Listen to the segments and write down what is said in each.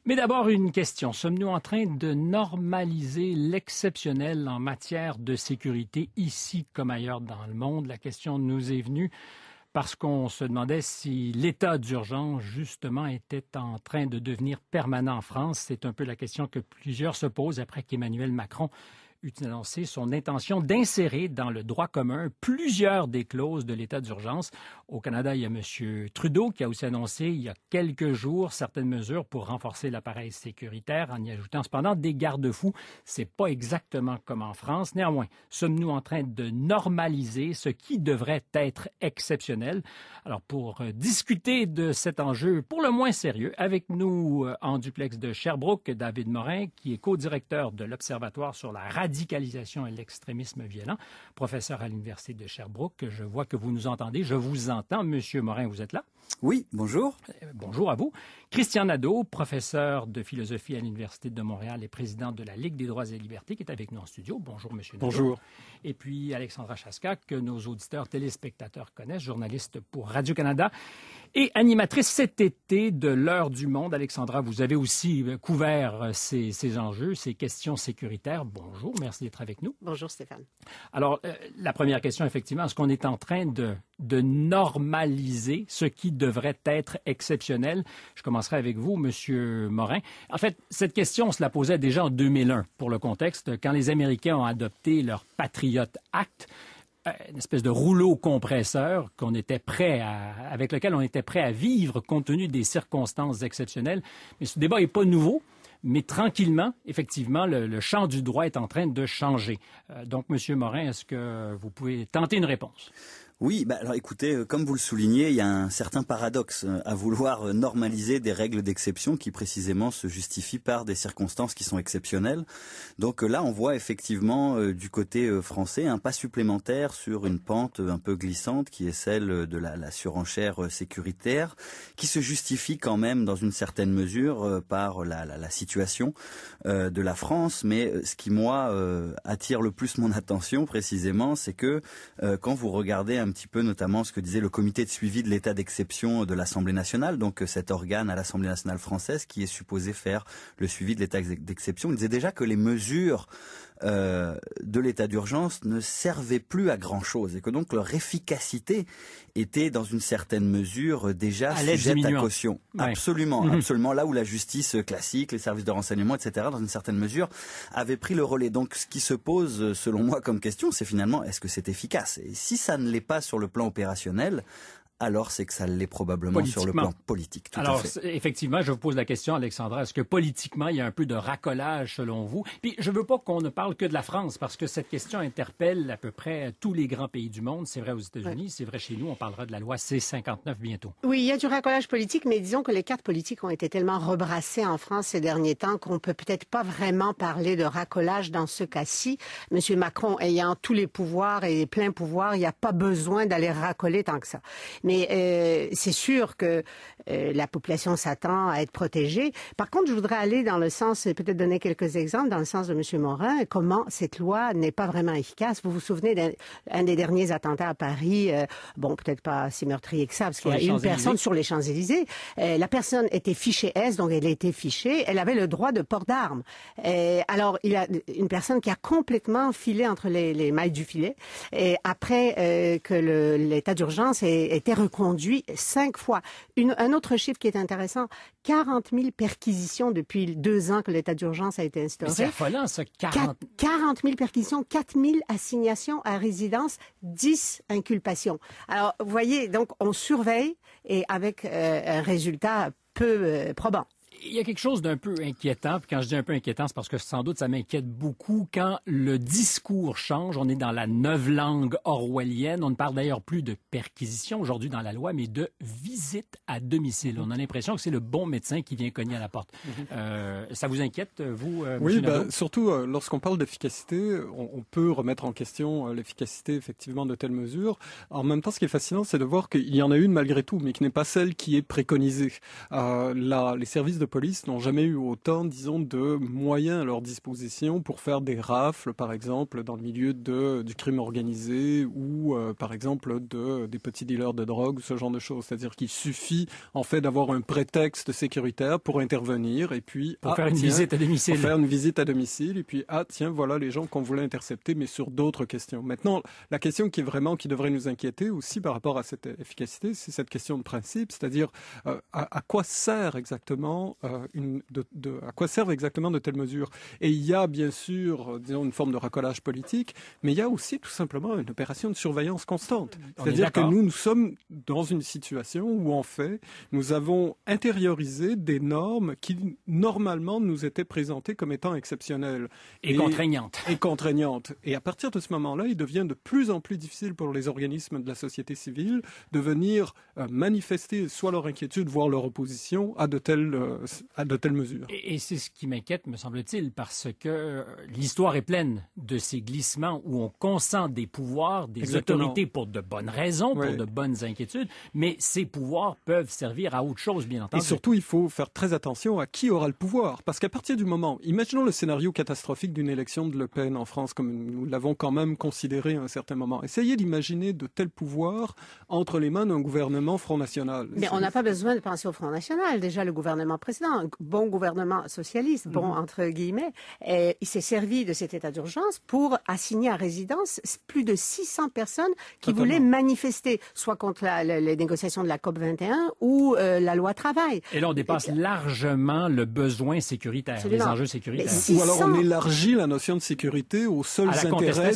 Mais d'abord, une question. Sommes-nous en train de normaliser l'exceptionnel en matière de sécurité ici comme ailleurs dans le monde? La question nous est venue parce qu'on se demandait si l'état d'urgence, justement, était en train de devenir permanent en France. C'est un peu la question que plusieurs se posent après qu'Emmanuel Macron eut annoncé son intention d'insérer dans le droit commun plusieurs des clauses de l'état d'urgence. Au Canada, il y a M. Trudeau qui a aussi annoncé il y a quelques jours certaines mesures pour renforcer l'appareil sécuritaire en y ajoutant cependant des garde-fous. C'est pas exactement comme en France. Néanmoins, sommes-nous en train de normaliser ce qui devrait être exceptionnel? Alors, pour discuter de cet enjeu pour le moins sérieux, avec nous en duplex de Sherbrooke, David Morin, qui est co-directeur de l'Observatoire sur la radicalisation et l'extrémisme violent, professeur à l'Université de Sherbrooke. Je vois que vous nous entendez. Je vous entends. Monsieur Morin, vous êtes là? Oui, bonjour. Bonjour à vous. Christian Nadeau, professeur de philosophie à l'Université de Montréal et président de la Ligue des droits et libertés, qui est avec nous en studio. Bonjour, monsieur Nadeau. Bonjour. Et puis Alexandra Chaska, que nos auditeurs téléspectateurs connaissent, journaliste pour Radio-Canada et animatrice cet été de l'Heure du Monde. Alexandra, vous avez aussi couvert ces enjeux, ces questions sécuritaires. Bonjour, merci d'être avec nous. Bonjour Stéphane. Alors, la première question, effectivement, est-ce qu'on est en train de normaliser ce qui devrait être exceptionnel? Je commencerai avec vous, Monsieur Morin. En fait, cette question, on se la posait déjà en 2001, pour le contexte, quand les Américains ont adopté leur Patriot Act, une espèce de rouleau compresseur avec lequel on était prêt à vivre compte tenu des circonstances exceptionnelles. Mais ce débat n'est pas nouveau. Mais tranquillement, effectivement, le champ du droit est en train de changer. Donc, Monsieur Morin, est-ce que vous pouvez tenter une réponse? Oui, alors écoutez, comme vous le soulignez, il y a un certain paradoxe à vouloir normaliser des règles d'exception qui précisément se justifient par des circonstances qui sont exceptionnelles. Donc là, on voit effectivement du côté français un pas supplémentaire sur une pente un peu glissante qui est celle de la surenchère sécuritaire, qui se justifie quand même dans une certaine mesure par la situation de la France. Mais ce qui, moi, attire le plus mon attention précisément, c'est que quand vous regardez un petit peu notamment ce que disait le comité de suivi de l'état d'exception de l'Assemblée nationale, donc cet organe à l'Assemblée nationale française qui est supposé faire le suivi de l'état d'exception. Il disait déjà que les mesures de l'état d'urgence ne servaient plus à grand-chose et que donc leur efficacité était dans une certaine mesure déjà sujette à caution. Ouais. Absolument, absolument. Là où la justice classique, les services de renseignement, etc., dans une certaine mesure, avaient pris le relais. Donc ce qui se pose, selon moi, comme question, c'est finalement, est-ce que c'est efficace? Et si ça ne l'est pas sur le plan opérationnel, alors c'est que ça l'est probablement sur le plan politique. Alors, effectivement, je vous pose la question, Alexandra, est-ce que politiquement, il y a un peu de racolage selon vous? Puis, je veux pas qu'on ne parle que de la France, parce que cette question interpelle à peu près tous les grands pays du monde. C'est vrai aux États-Unis, c'est vrai chez nous, on parlera de la loi C-59 bientôt. Oui, il y a du racolage politique, mais disons que les cartes politiques ont été tellement rebrassées en France ces derniers temps qu'on peut peut-être pas vraiment parler de racolage dans ce cas-ci. Monsieur Macron ayant tous les pouvoirs et plein pouvoir, il n'y a pas besoin d'aller racoler tant que ça. Mais c'est sûr que la population s'attend à être protégée. Par contre, je voudrais aller dans le sens, peut-être donner quelques exemples, dans le sens de M. Morin, comment cette loi n'est pas vraiment efficace. Vous vous souvenez d'un des derniers attentats à Paris, bon, peut-être pas si meurtrier que ça, parce qu'il y a une personne sur les Champs-Élysées. La personne était fichée S, donc elle était fichée. Elle avait le droit de port d'armes. Alors, il y a une personne qui a complètement filé entre les mailles du filet. Et après que l'état d'urgence ait été reconduit 5 fois. Un autre chiffre qui est intéressant, 40 000 perquisitions depuis 2 ans que l'état d'urgence a été instauré. C'est affolant, ça, 40 000 perquisitions, 4 000 assignations à résidence, 10 inculpations. Alors, vous voyez, donc on surveille et avec un résultat peu probant. Il y a quelque chose d'un peu inquiétant. Puis quand je dis un peu inquiétant, c'est parce que sans doute ça m'inquiète beaucoup. Quand le discours change, on est dans la novlangue orwellienne. On ne parle d'ailleurs plus de perquisition aujourd'hui dans la loi, mais de visite à domicile. On a l'impression que c'est le bon médecin qui vient cogner à la porte. Ça vous inquiète, vous, Oui, Nadeau? surtout lorsqu'on parle d'efficacité, on peut remettre en question l'efficacité effectivement de telles mesures. En même temps, ce qui est fascinant, c'est de voir qu'il y en a une malgré tout, mais qui n'est pas celle qui est préconisée. Les services de police n'ont jamais eu autant, disons, de moyens à leur disposition pour faire des rafles, par exemple, dans le milieu du crime organisé ou, par exemple, des petits dealers de drogue, ce genre de choses. C'est-à-dire qu'il suffit, en fait, d'avoir un prétexte sécuritaire pour intervenir et puis... Pour faire une visite à domicile. Pour faire une visite à domicile et puis, tiens, voilà les gens qu'on voulait intercepter, mais sur d'autres questions. Maintenant, la question qui devrait nous inquiéter aussi par rapport à cette efficacité, c'est cette question de principe, c'est-à-dire à quoi sert exactement à quoi servent exactement de telles mesures. Et il y a bien sûr, disons, une forme de racolage politique, mais il y a aussi tout simplement une opération de surveillance constante. C'est-à-dire que nous sommes dans une situation où en fait, nous avons intériorisé des normes qui normalement nous étaient présentées comme étant exceptionnelles et contraignantes. Et à partir de ce moment-là, il devient de plus en plus difficile pour les organismes de la société civile de venir manifester soit leur inquiétude, voire leur opposition à de telles mesures. Et c'est ce qui m'inquiète, me semble-t-il, parce que l'histoire est pleine de ces glissements où on consent des pouvoirs, des autorités pour de bonnes raisons, pour de bonnes inquiétudes, mais ces pouvoirs peuvent servir à autre chose, bien entendu. Et surtout, il faut faire très attention à qui aura le pouvoir, parce qu'à partir du moment, imaginons le scénario catastrophique d'une élection de Le Pen en France, comme nous l'avons quand même considéré à un certain moment. Essayez d'imaginer de tels pouvoirs entre les mains d'un gouvernement Front National. Mais on n'a pas besoin de penser au Front National. Déjà, le gouvernement précédent, un bon gouvernement socialiste, bon entre guillemets, il s'est servi de cet état d'urgence pour assigner à résidence plus de 600 personnes qui voulaient manifester, soit contre les négociations de la COP21 ou la loi travail. Et là, on dépasse largement le besoin sécuritaire, absolument. Les enjeux sécuritaires. 600... Ou alors on élargit la notion de sécurité aux seuls intérêts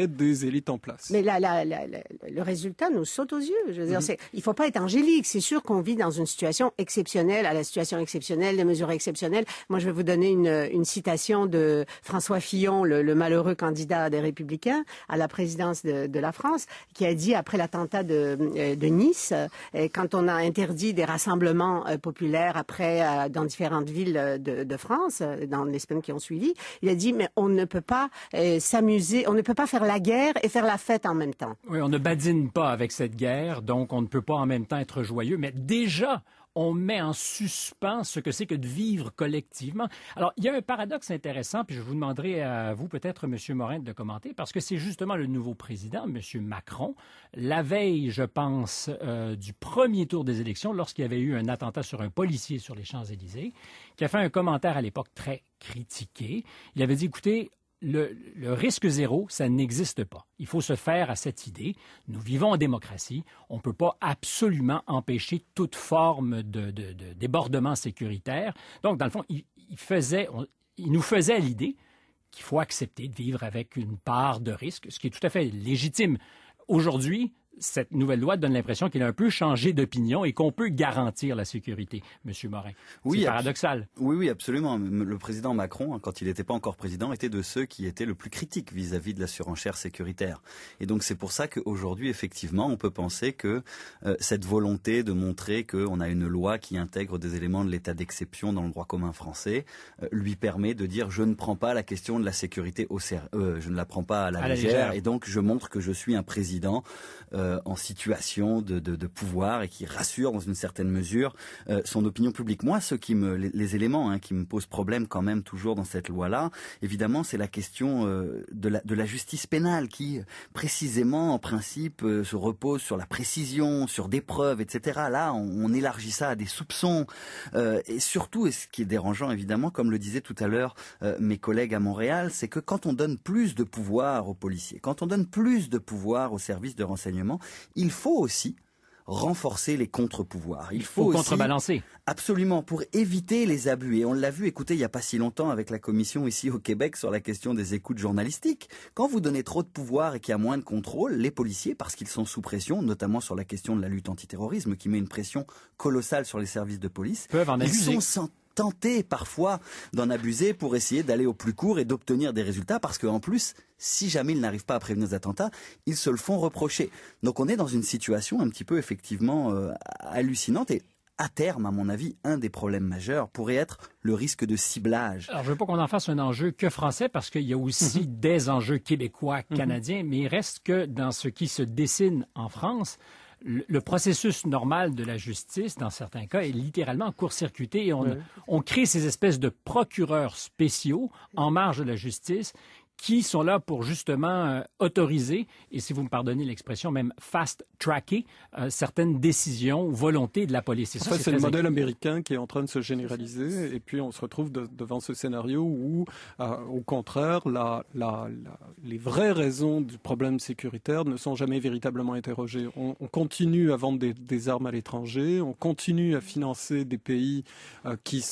des élites en place. Mais le résultat nous saute aux yeux. Je veux dire, il ne faut pas être angélique. C'est sûr qu'on vit dans une situation exceptionnelle, à la situation exceptionnelle, des mesures exceptionnelles. Moi, je vais vous donner une citation de François Fillon, le malheureux candidat des Républicains à la présidence de la France, qui a dit après l'attentat de Nice, quand on a interdit des rassemblements populaires après dans différentes villes de France, dans les semaines qui ont suivi, il a dit mais on ne peut pas s'amuser, on ne peut pas faire la guerre et faire la fête en même temps. Oui, on ne badine pas avec cette guerre, donc on ne peut pas en même temps être joyeux, mais déjà, on met en suspens ce que c'est que de vivre collectivement. Alors, il y a un paradoxe intéressant, puis je vous demanderai à vous, peut-être, M. Morin, de commenter, parce que c'est justement le nouveau président, M. Macron, la veille, je pense, du premier tour des élections, lorsqu'il y avait eu un attentat sur un policier sur les Champs-Élysées, qui a fait un commentaire à l'époque très critiqué. Il avait dit, écoutez, le risque zéro, ça n'existe pas. Il faut se faire à cette idée. Nous vivons en démocratie. On ne peut pas absolument empêcher toute forme de débordement sécuritaire. Donc, dans le fond, il nous faisait l'idée qu'il faut accepter de vivre avec une part de risque, ce qui est tout à fait légitime. Aujourd'hui, cette nouvelle loi donne l'impression qu'il a un peu changé d'opinion et qu'on peut garantir la sécurité, M. Morin. Oui, c'est paradoxal. Oui, absolument. Le président Macron, quand il n'était pas encore président, était de ceux qui étaient le plus critiques vis-à-vis de la surenchère sécuritaire. Et donc c'est pour ça qu'aujourd'hui, effectivement, on peut penser que cette volonté de montrer qu'on a une loi qui intègre des éléments de l'état d'exception dans le droit commun français lui permet de dire je ne prends pas la question de la sécurité je ne la prends pas à la légère. Et donc je montre que je suis un président en situation de pouvoir et qui rassure dans une certaine mesure son opinion publique. Moi, les éléments qui me posent problème quand même toujours dans cette loi-là, évidemment, c'est la question de la justice pénale qui, précisément, en principe, se repose sur la précision, sur des preuves, etc. Là, on élargit ça à des soupçons. Et surtout, et ce qui est dérangeant, évidemment, comme le disaient tout à l'heure mes collègues à Montréal, c'est que quand on donne plus de pouvoir aux policiers, quand on donne plus de pouvoir aux services de renseignement, il faut aussi renforcer les contre-pouvoirs. Il faut aussi contrebalancer. Absolument, pour éviter les abus. Et on l'a vu, écoutez, il n'y a pas si longtemps avec la commission ici au Québec sur la question des écoutes journalistiques. Quand vous donnez trop de pouvoir et qu'il y a moins de contrôle, les policiers, parce qu'ils sont sous pression, notamment sur la question de la lutte antiterrorisme, qui met une pression colossale sur les services de police, peuvent en abuser. Ils sont tenter parfois d'en abuser pour essayer d'aller au plus court et d'obtenir des résultats parce qu'en plus, si jamais ils n'arrivent pas à prévenir des attentats, ils se le font reprocher. Donc on est dans une situation un petit peu effectivement hallucinante et à terme, à mon avis, un des problèmes majeurs pourrait être le risque de ciblage. Alors, je ne veux pas qu'on en fasse un enjeu que français, parce qu'il y a aussi des enjeux québécois, canadiens, mais il reste que dans ce qui se dessine en France, le processus normal de la justice, dans certains cas, est littéralement court-circuité et on crée ces espèces de procureurs spéciaux en marge de la justice qui sont là pour justement autoriser, et si vous me pardonnez l'expression, même fast-tracker certaines décisions ou volontés de la police. En fait, c'est le modèle américain qui est en train de se généraliser, et puis on se retrouve devant ce scénario où, au contraire, les vraies raisons du problème sécuritaire ne sont jamais véritablement interrogées. On continue à vendre des armes à l'étranger, on continue à financer des pays qui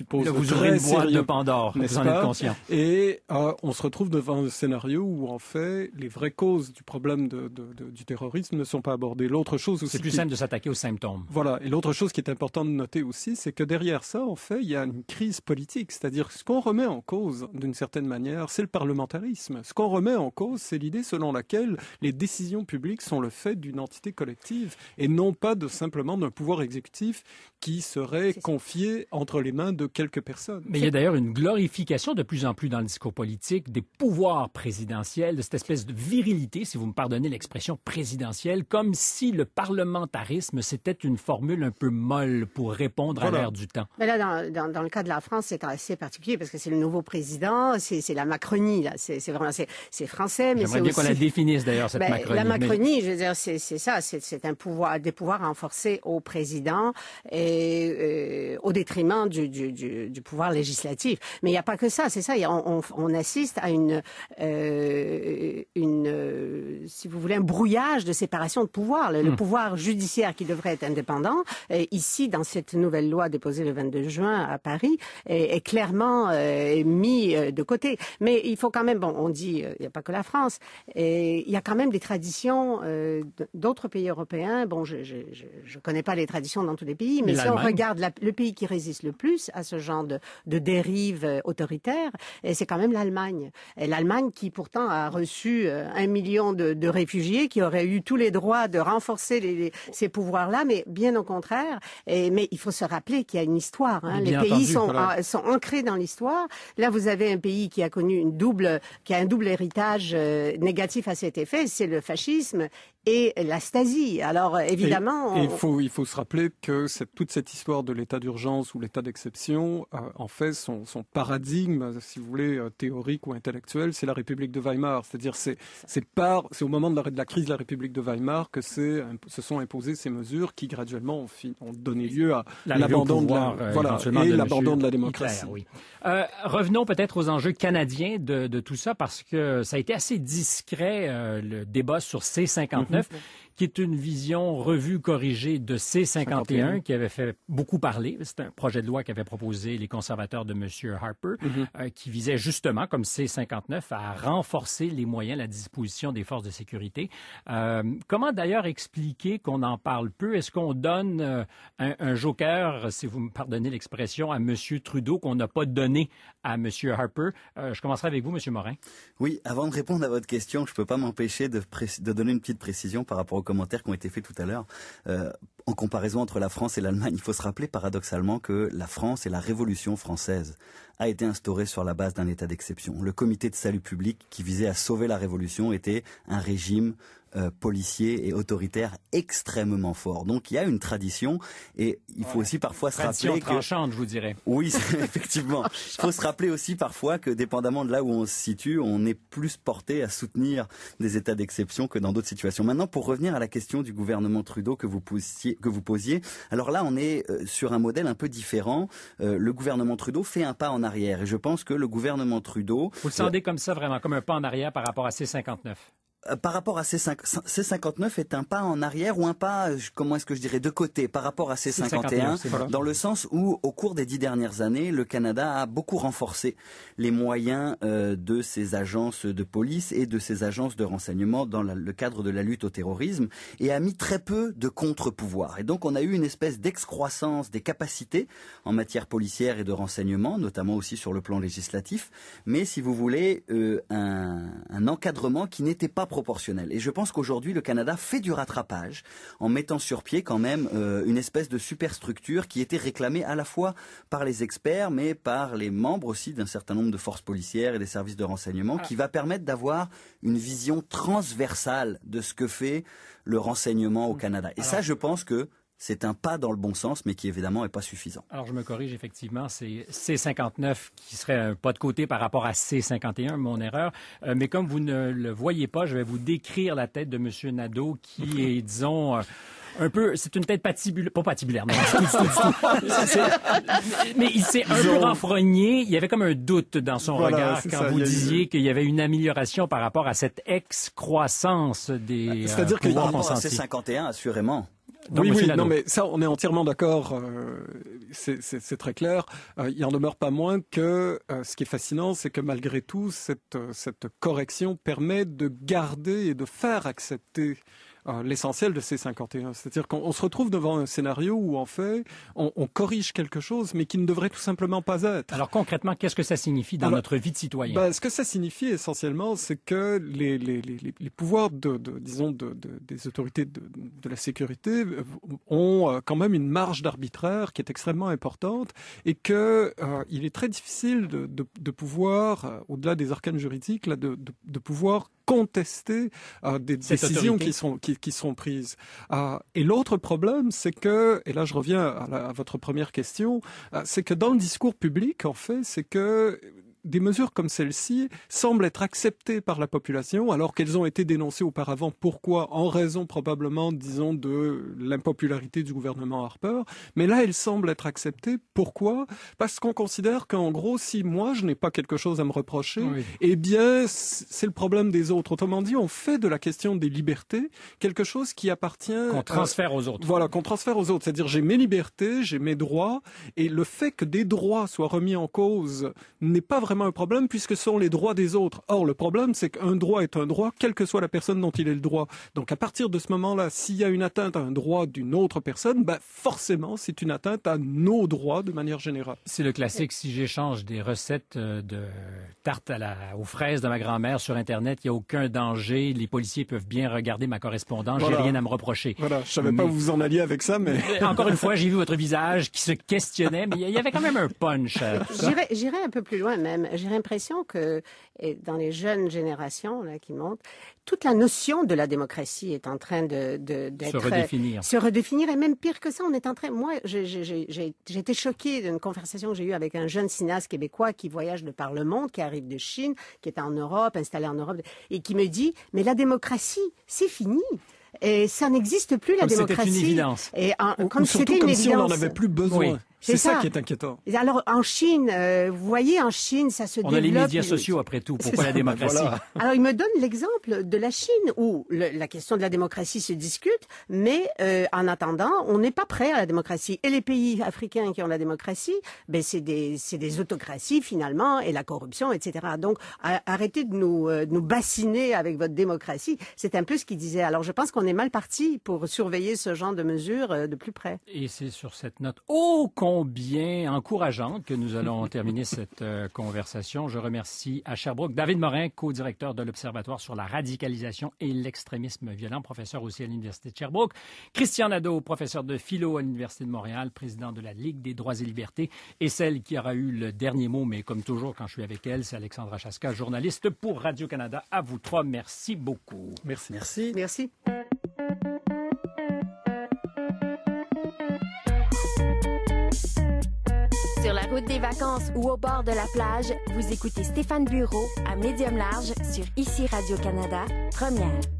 posent là, vous très aurez une boîte sérieux, de Pandore, vous en êtes conscient. Et on se retrouve devant un scénario où, en fait, les vraies causes du problème du terrorisme ne sont pas abordées. L'autre chose aussi... C'est plus simple de s'attaquer aux symptômes. Voilà. Et l'autre chose qui est importante de noter aussi, c'est que derrière ça, en fait, il y a une crise politique. C'est-à-dire que ce qu'on remet en cause, d'une certaine manière, c'est le parlementarisme. Ce qu'on remet en cause, c'est l'idée selon laquelle les décisions publiques sont le fait d'une entité collective et non pas simplement d'un pouvoir exécutif qui serait confié entre les mains de quelques personnes. Mais il y a d'ailleurs une glorification de plus en plus dans le discours politique des pouvoirs présidentiels, de cette espèce de virilité, si vous me pardonnez l'expression présidentielle, comme si le parlementarisme, c'était une formule un peu molle pour répondre à l'ère du temps. Mais là, dans le cas de la France, c'est assez particulier parce que c'est le nouveau président, c'est la Macronie, là. C'est vraiment, c'est français, mais c'est aussi... J'aimerais bien qu'on la définisse d'ailleurs, cette Macronie. La Macronie, je veux dire, c'est ça, c'est un pouvoir, des pouvoirs renforcés au président et au détriment du pouvoir législatif. Mais il n'y a pas que ça, c'est ça. On assiste à si vous voulez, un brouillage de séparation de pouvoir. Le pouvoir judiciaire qui devrait être indépendant, ici, dans cette nouvelle loi déposée le 22 juin à Paris, est clairement mis de côté. Mais il faut quand même, on dit, il n'y a pas que la France, et il y a quand même des traditions d'autres pays européens. Bon, je ne connais pas les traditions dans tous les pays, mais si on regarde le pays qui résiste le plus à ce genre de dérive autoritaire, c'est quand même l'Allemagne. L'Allemagne qui pourtant a reçu 1 million de réfugiés, qui auraient eu tous les droits de renforcer ces pouvoirs-là, mais bien au contraire. Mais il faut se rappeler qu'il y a une histoire. Hein. Les pays sont ancrés dans l'histoire. Là, vous avez un pays qui a connu qui a un double héritage négatif à cet effet, c'est le fascisme et la Stasi. Alors évidemment, il faut se rappeler que toute cette histoire de l'état d'urgence ou l'état d'exception, en fait, son paradigme, si vous voulez, théorique ou intellectuel, c'est la République de Weimar. C'est-à-dire, c'est au moment de la crise de la République de Weimar que se sont imposées ces mesures qui graduellement ont donné lieu à l'abandon de la démocratie. Hitler, oui. Revenons peut-être aux enjeux canadiens de tout ça, parce que ça a été assez discret, le débat sur C-59, qui est une vision revue, corrigée de C-51, qui avait fait beaucoup parler. C'est un projet de loi qu'avaient proposé les conservateurs de M. Harper, qui visait justement, comme C-59, à renforcer les moyens, la disposition des forces de sécurité. Comment d'ailleurs expliquer qu'on en parle peu? Est-ce qu'on donne un joker, si vous me pardonnez l'expression, à M. Trudeau qu'on n'a pas donné à M. Harper? Je commencerai avec vous, M. Morin. Oui, avant de répondre à votre question, je ne peux pas m'empêcher de donner une petite précision par rapport aux commentaires qui ont été faits tout à l'heure. En comparaison entre la France et l'Allemagne, il faut se rappeler paradoxalement que la France et la Révolution française a été instaurée sur la base d'un état d'exception. Le comité de salut public qui visait à sauver la Révolution était un régime policier et autoritaire extrêmement fort. Donc il y a une tradition et il faut aussi parfois se rappeler tranchante, je vous dirais. Oui, effectivement. Il faut se rappeler aussi parfois que dépendamment de là où on se situe, on est plus porté à soutenir des états d'exception que dans d'autres situations. Maintenant, pour revenir à la question du gouvernement Trudeau que vous posiez, alors là, on est sur un modèle un peu différent. Le gouvernement Trudeau fait un pas en arrière et je pense que le gouvernement Trudeau... Vous le sentez comme ça, vraiment, comme un pas en arrière par rapport à C-59? Par rapport à C-59 est un pas en arrière ou un pas, comment est-ce que je dirais, de côté par rapport à C-51, dans le sens où, au cours des 10 dernières années, le Canada a beaucoup renforcé les moyens de ses agences de police et de ses agences de renseignement dans le cadre de la lutte au terrorisme et a mis très peu de contre-pouvoirs. Et donc, on a eu une espèce d'excroissance des capacités en matière policière et de renseignement, notamment aussi sur le plan législatif, mais si vous voulez, un encadrement qui n'était pas proportionnel. Et je pense qu'aujourd'hui, le Canada fait du rattrapage en mettant sur pied quand même une espèce de superstructure qui était réclamée à la fois par les experts, mais par les membres aussi d'un certain nombre de forces policières et des services de renseignement, qui va permettre d'avoir une vision transversale de ce que fait le renseignement au Canada. Et ça, je pense que c'est un pas dans le bon sens, mais qui évidemment n'est pas suffisant. Alors je me corrige, effectivement, c'est C-59 qui serait un pas de côté par rapport à C-51, mon erreur. Mais comme vous ne le voyez pas, je vais vous décrire la tête de M. Nadeau qui est, disons... un peu, c'est une tête patibulaire, pas patibulaire, non, du tout. Mais il s'est un peu renfrogné. Il y avait comme un doute dans son regard quand vous disiez qu'il y avait une amélioration par rapport à cette excroissance des c'est-à-dire que pouvoirs consentis. C-51, assurément. Donc, oui, non, mais ça, on est entièrement d'accord. C'est très clair. Il en demeure pas moins que ce qui est fascinant, c'est que malgré tout, cette correction permet de garder et de faire accepter l'essentiel de C-51. C'est-à-dire qu'on se retrouve devant un scénario où, en fait, on corrige quelque chose, mais qui ne devrait tout simplement pas être. Alors, concrètement, qu'est-ce que ça signifie dans notre vie de citoyen? Ce que ça signifie, essentiellement, c'est que les pouvoirs des autorités de la sécurité ont quand même une marge d'arbitraire qui est extrêmement importante et que il est très difficile de pouvoir, au-delà des arcanes juridiques, de pouvoir contester des décisions qui sont prises. Et l'autre problème, c'est que, et là je reviens à votre première question, c'est que dans le discours public, en fait, c'est que des mesures comme celle-ci semblent être acceptées par la population alors qu'elles ont été dénoncées auparavant. Pourquoi? En raison probablement, disons, de l'impopularité du gouvernement Harper. Mais là, elles semblent être acceptées. Pourquoi? Parce qu'on considère qu'en gros, si moi, je n'ai pas quelque chose à me reprocher, eh bien, c'est le problème des autres. Autrement dit, on fait de la question des libertés quelque chose qui appartient... Qu'on transfère aux autres. Voilà, qu'on transfère aux autres. C'est-à-dire, j'ai mes libertés, j'ai mes droits, et le fait que des droits soient remis en cause n'est pas vraiment un problème puisque ce sont les droits des autres. Or, le problème, c'est qu'un droit est un droit, quelle que soit la personne dont il est le droit. Donc, à partir de ce moment-là, s'il y a une atteinte à un droit d'une autre personne, forcément, c'est une atteinte à nos droits de manière générale. C'est le classique. Si j'échange des recettes de tarte aux fraises de ma grand-mère sur Internet, il n'y a aucun danger. Les policiers peuvent bien regarder ma correspondance. J'ai rien à me reprocher. Voilà, je savais pas où vous en alliez avec ça, mais... Encore une fois, j'ai vu votre visage qui se questionnait, mais il y avait quand même un punch. J'irais un peu plus loin même. J'ai l'impression que dans les jeunes générations là, qui montent, toute la notion de la démocratie est en train d'être... Se redéfinir. Et même pire que ça, on est en train... Moi, j'ai été choquée d'une conversation que j'ai eue avec un jeune cinéaste québécois qui voyage de par le monde, qui arrive de Chine, qui est en Europe, installé en Europe, et qui me dit, mais la démocratie, c'est fini. Et ça n'existe plus, la démocratie. C'était une évidence. Et comme si on n'en avait plus besoin. Oui. C'est ça qui est inquiétant. Alors, en Chine, vous voyez, en Chine, ça se développe... On a les médias sociaux, après tout. Pourquoi la démocratie? Voilà. Alors, il me donne l'exemple de la Chine, où la question de la démocratie se discute, mais en attendant, on n'est pas prêt à la démocratie. Et les pays africains qui ont la démocratie, c'est des autocraties, finalement, et la corruption, etc. Donc, arrêtez de nous bassiner avec votre démocratie. C'est un peu ce qu'il disait. Alors, je pense qu'on est mal parti pour surveiller ce genre de mesures de plus près. Et c'est sur cette note combien encourageante que nous allons terminer cette conversation. Je remercie à Sherbrooke David Morin, co-directeur de l'Observatoire sur la radicalisation et l'extrémisme violent, professeur aussi à l'Université de Sherbrooke. Christian Nadeau, professeur de philo à l'Université de Montréal, président de la Ligue des droits et libertés. Et celle qui aura eu le dernier mot, mais comme toujours quand je suis avec elle, c'est Alexandra Chaska, journaliste pour Radio-Canada. À vous trois, merci beaucoup. Merci. Merci. Merci. Sur la route des vacances ou au bord de la plage, vous écoutez Stéphane Bureau à Médium Large sur ICI Radio-Canada, première.